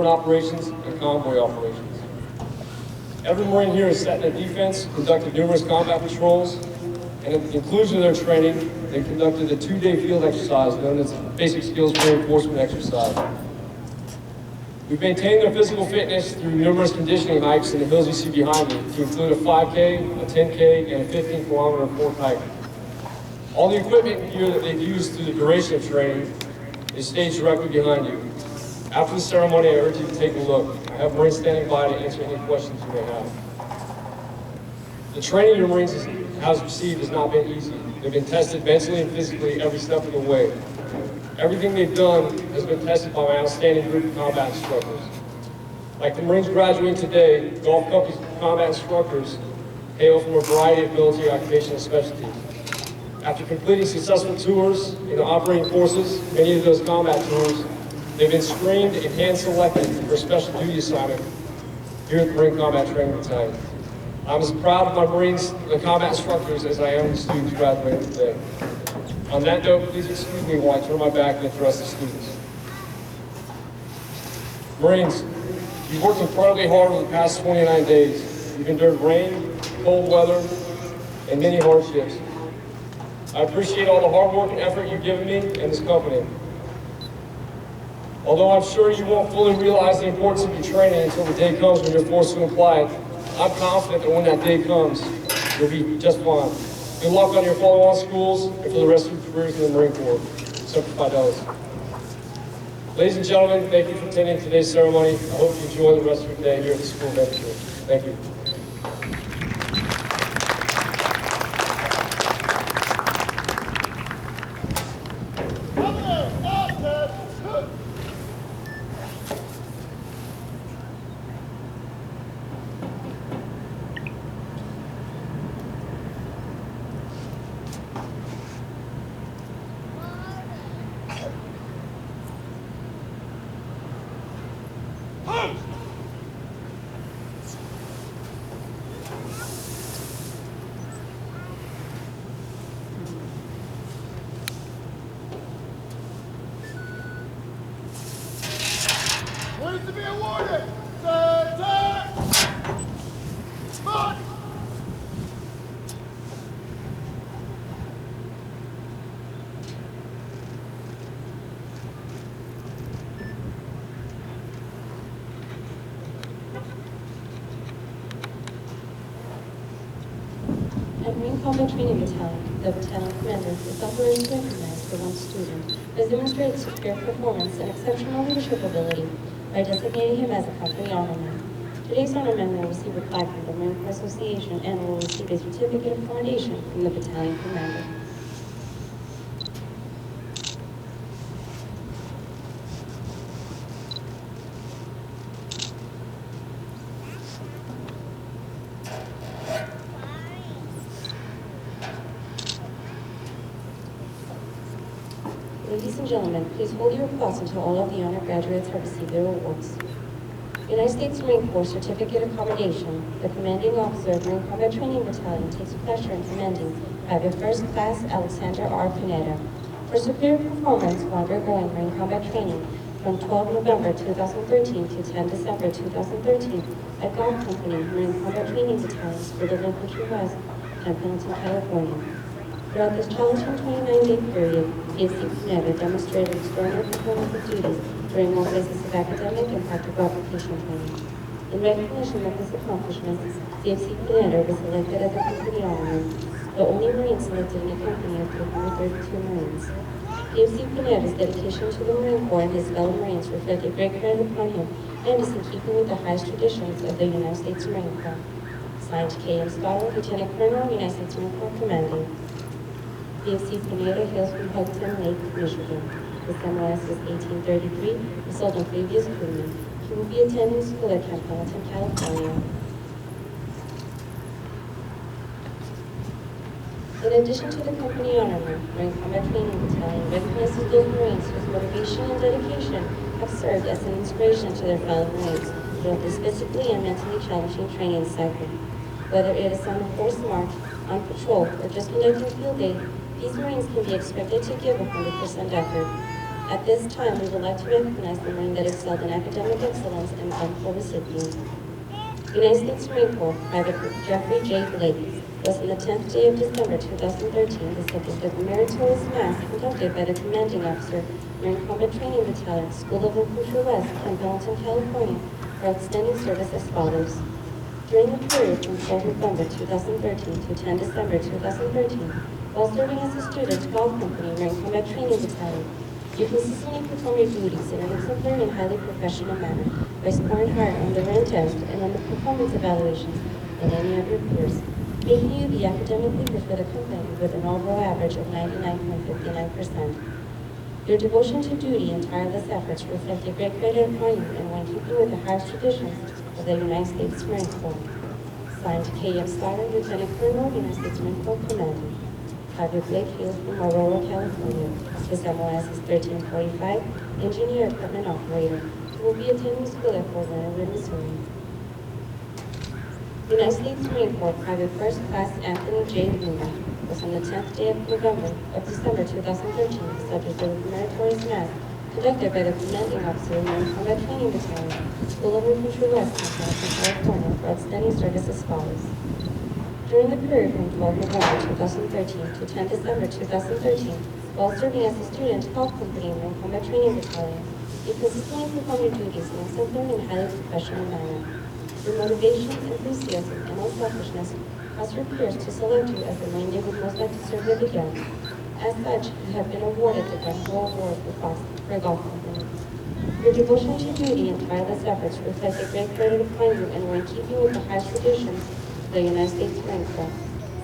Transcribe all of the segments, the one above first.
operations and convoy operations. Every Marine here is set in a defense, conducted numerous combat patrols, and at the conclusion of their training, they conducted a 2-day field exercise known as Basic Skills Reinforcement Exercise. We've maintained their physical fitness through numerous conditioning hikes in the hills you see behind me, to include a 5K, a 10K, and a 15-kilometer fourth hike. All the equipment here that they've used through the duration of training is staged directly behind you. After the ceremony, I urge you to take a look. I have Marines standing by to answer any questions you may have. The training your Marines has received has not been easy. They've been tested mentally and physically every step of the way. Everything they've done has been tested by my outstanding group of combat instructors. Like the Marines graduating today, Gulf Company's combat instructors hail from a variety of military occupational specialties. After completing successful tours in the operating forces, many of those combat tours, they've been screened and hand-selected for a special duty assignment here at the Marine Combat Training Battalion. I'm as proud of my Marines and combat instructors as I am the students graduating today. On that note, please excuse me while I turn my back and address the students. Marines, you've worked incredibly hard over the past 29 days. You've endured rain, cold weather, and many hardships. I appreciate all the hard work and effort you've given me and this company. Although I'm sure you won't fully realize the importance of your training until the day comes when you're forced to apply it, I'm confident that when that day comes, you'll be just fine. Good luck on your follow-on schools and for the rest of your careers in the Marine Corps. Semper Fidelis. Ladies and gentlemen, thank you for attending today's ceremony. I hope you enjoy the rest of your day here at the School of Infantry. Thank you. What is to be awarded? Attack! March! At Marine Combat Training Battalion, the battalion commander is authorized to recognize for one student who has demonstrated superior performance and exceptional leadership ability by designating him as a company honorman. Today's honorman will receive a plaque from the Marine Corps Association and will receive a certificate of commendation from the battalion commander. Ladies and gentlemen, please hold your applause until all of the honor graduates have received their awards. United States Marine Corps Certificate of Commendation. The commanding officer of Marine Combat Training Battalion takes pleasure in commending Private First Class Alexander R. Pineda for superior performance while undergoing Marine Combat Training from 12 November 2013 to 10 December 2013 at Gulf Company Marine Combat Training Battalion, School of Infantry West, Templeton, California. Throughout this challenging 29-day period, PFC Pineda demonstrated extraordinary performance of duties during all phases of academic and practical application training. In recognition of his accomplishments, PFC Pineda was selected as a company honorman, the only Marine selected in a company of 332 Marines. PFC Pineda's dedication to the Marine Corps and his fellow Marines reflect a great credit upon him and is in keeping with the highest traditions of the United States Marine Corps. Signed, K.M. Scott, Lieutenant Colonel, United States Marine Corps Commanding. PFC Pineda hails from Hudson Lake, Michigan. His MLS is 1833, the Sultan previous crewman. He will be attending school at Camp Pendleton, California. In addition to the company honorman, Marine Combat Training Battalion recognizes those Marines whose motivation and dedication have served as an inspiration to their fellow Marines throughout this physically and mentally challenging training cycle. Whether it is on a forced march, on patrol, or just conducting field day, these Marines can be expected to give 100% effort. At this time, we would like to recognize the Marine that excelled in academic excellence and wonderful recipients. United States Marine Corps Private Jeffrey J. Blake was on the 10th day of December 2013 the subject of a meritorious mass conducted by the commanding officer, Marine Combat Training Battalion, School of Infantry West, Camp Pendleton, California, for outstanding service as follows. During the period from 12 November 2013 to 10 December 2013, while serving as a student, Golf Company, Marine Combat Training Battalion, you consistently perform your duties in an exemplary and highly professional manner by scoring higher on the written test and on the performance evaluations than any of your peers, making you the academic leader for the company with an overall average of 99.59%. Your devotion to duty and tireless efforts reflect a great credit upon you and when keeping with the highest traditions of the United States Marine Corps. Signed, K.M. Stoddard, Lieutenant Colonel, United States Marine Corps Commander. Private Blake Field from Aurora, California. His MOS is 1345, Engineer Equipment Operator, who will be attending school at Fort Leonard, Missouri. United States Marine Corps Private First Class Anthony J. Luna was on the 10th day of December 2013, the subject of a meritorious mass conducted by the commanding officer of Marine Combat Training Battalion, School of Infantry West, Camp Pendleton, California, for outstanding service as follows. During the period from 12 November 2013 to 10 December 2013, while serving as a student at Golf Company in Marine Combat Training Battalion, you consistently perform your duties in a exemplary and highly professional manner. Your motivation, enthusiasm, and unselfishness cause your peers to select you as the Marine they would most like to serve with again. As such, you have been awarded the Bravo Award for Golf Company. Your devotion to duty and tireless efforts reflect a great credit upon you and were in keeping with the highest traditions of the United States Marine Corps.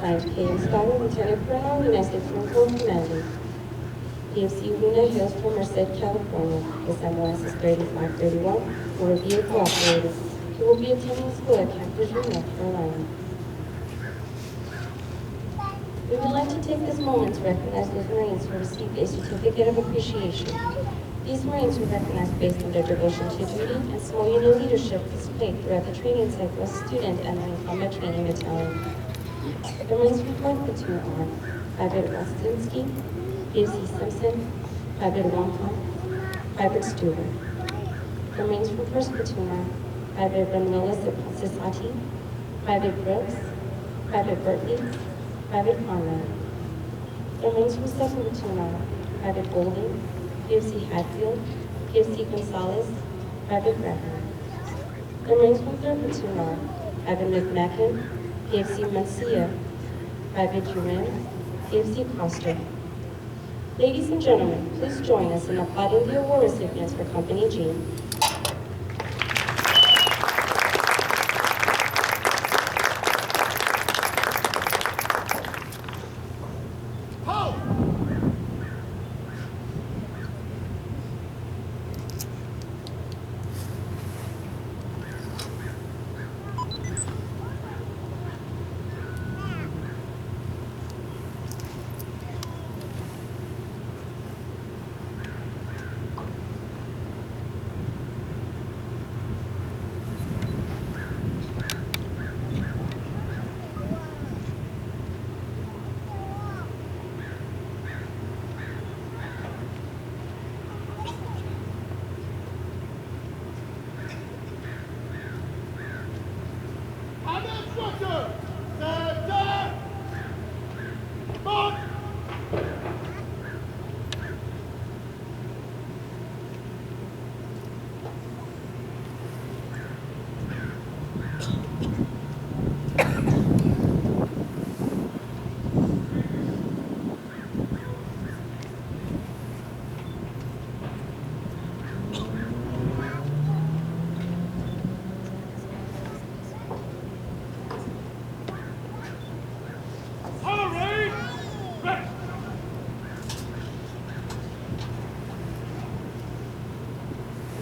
Signed, K.M. Stoddard, Lieutenant Colonel, United States Marine Corps Commander. PFC Luna hails from Merced, California. His MOS is 3531, Motor Vehicle Operator. He will be attending school at Camp Pendleton, North Carolina. We would like to take this moment to recognize those Marines who received a certificate of appreciation. These Marines were recognized based on their devotion to duty and small unit leadership displayed throughout the training cycle as a student at Marine Combat Training Battalion. The Marines from 4th Platoon are Private Ostinsky, PFC Simpson, Private Wonka, Private Stewart. The Marines from 1st Platoon are Private Ranuela Sisati, Private Brooks, Private Bertley, Private Conrad. The Marines from 2nd Platoon are Private Golden, PFC Hatfield, PFC Gonzalez, Private Graham. The Marines from 3rd Platoon are Private McMacken, PFC Mancia, Private Duran, PFC Coster. Ladies and gentlemen, please join us in applauding the award recipients for Company G.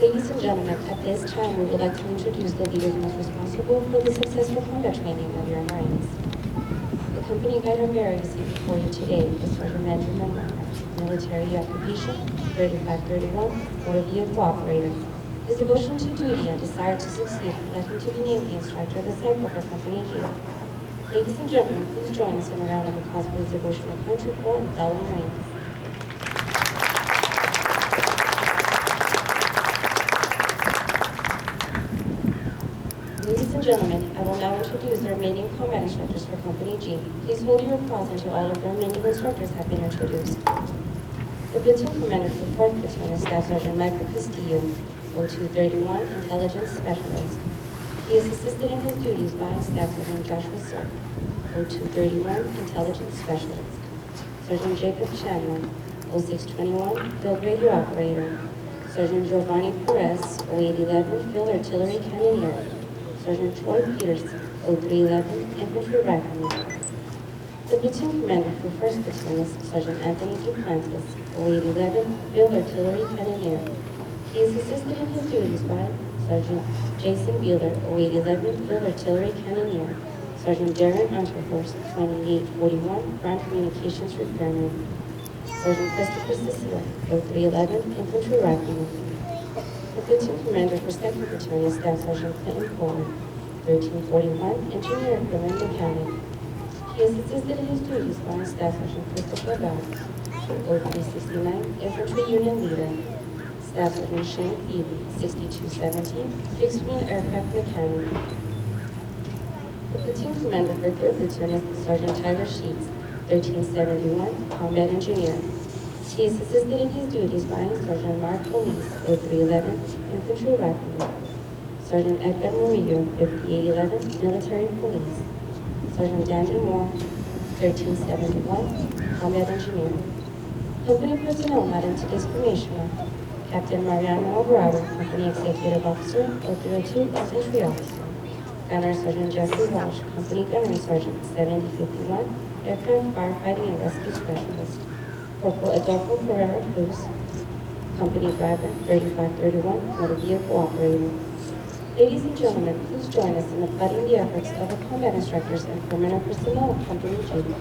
Ladies and gentlemen, at this time, we would like to introduce the leaders most responsible for the successful combat training of your Marines. The company guide or bearer you see before you today is Sergeant Andrew Monroe, military occupation, 3531, motor vehicle operator. His devotion to duty and desire to succeed led him to be named the instructor of the cycle for Company G. Ladies and gentlemen, please join us in a round of applause for his devotion to country, corps, and fellow Marines. and gentlemen, I will now introduce the remaining combat instructors for Company G. Please hold your applause until all of the remaining instructors have been introduced. The platoon commander for 4th Platoon is Staff Sergeant Michael Castillo, 0231, Intelligence Specialist. He is assisted in his duties by Staff Sergeant Joshua Sir, 0231, Intelligence Specialist. Sergeant Jacob Chapman, 0621, Field Radio Operator. Sergeant Giovanni Perez, 0811, Field Artillery Cannoneer. Sergeant Troy Peters, 0311, Infantry Rifleman. The platoon commander for 1st Platoon is Sergeant Anthony Duplantis, 0811, Field Artillery Cannoneer. He is assisted in his duties by Sergeant Jason Bueller, 0811, Field Artillery Cannoneer. Sergeant Darren Unterhorst, 2841, Ground Communications Repairman. Sergeant Christopher Cicilla, 0311, Infantry Rifleman. The platoon commander for 2nd Platoon is Staff Sergeant Clinton Coleman, 1341, Engineer Equipment Mechanic. He is assisted in his duties by Staff Sergeant Christopher Bell, 0369, Infantry Unit Leader. Staff Sergeant Shane Phoebe, 6217, Fixed Wing Aircraft Mechanic. The platoon commander for 3rd Platoon is Sergeant Tyler Sheets, 1371, Combat Engineer. He is assisted in his duties by Sergeant Mark Police, 0311, Infantry Rifleman. Sergeant Edgar Murillo, 5811, Military Police. Sergeant Daniel Moore, 1371, Combat Engineer. Company personnel not in today's formation: Captain Mariano Alvarado, Company Executive Officer, 0302, Infantry Officer. Gunner Sergeant Jeffrey Walsh, Company Gunnery Sergeant, 7051, Aircraft Firefighting and Rescue Specialist. Corporal Adolfo Pereira Cruz, Company Driver, 3531, Motor Vehicle Operator. Ladies and gentlemen, please join us in applauding the efforts of the combat instructors and permanent personnel of Company G.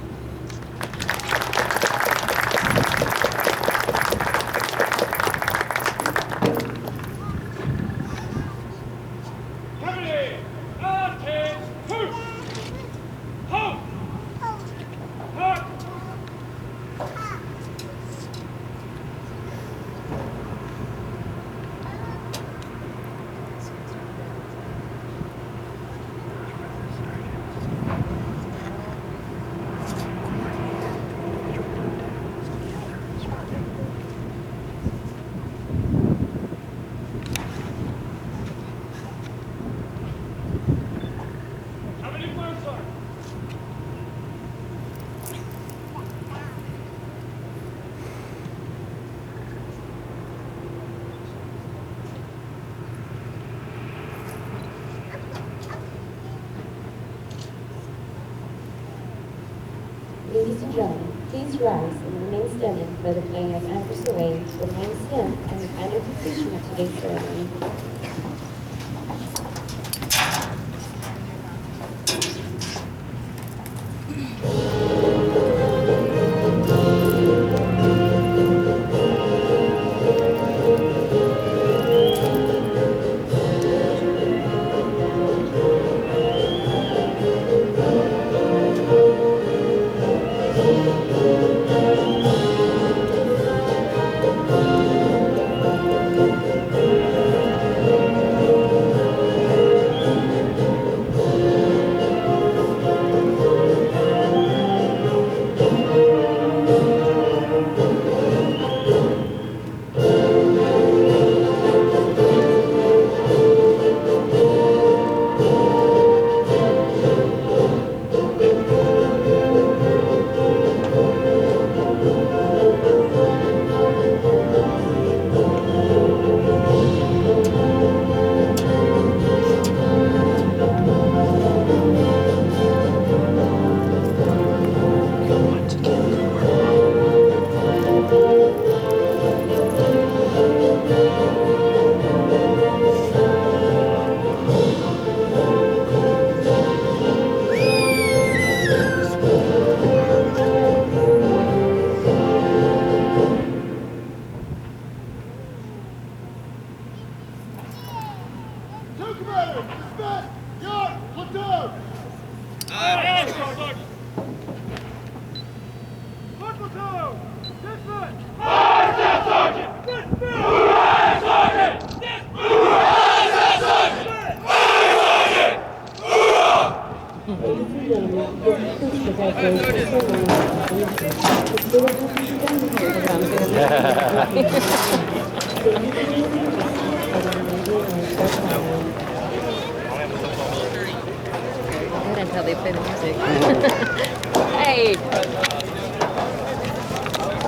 Ladies and gentlemen, please rise and remain standing for the playing of Anchors Away, the main stand, and the final completion of today's ceremony. name is MCT Graduation ceremony. The school will have to Good until they play the music. Hey!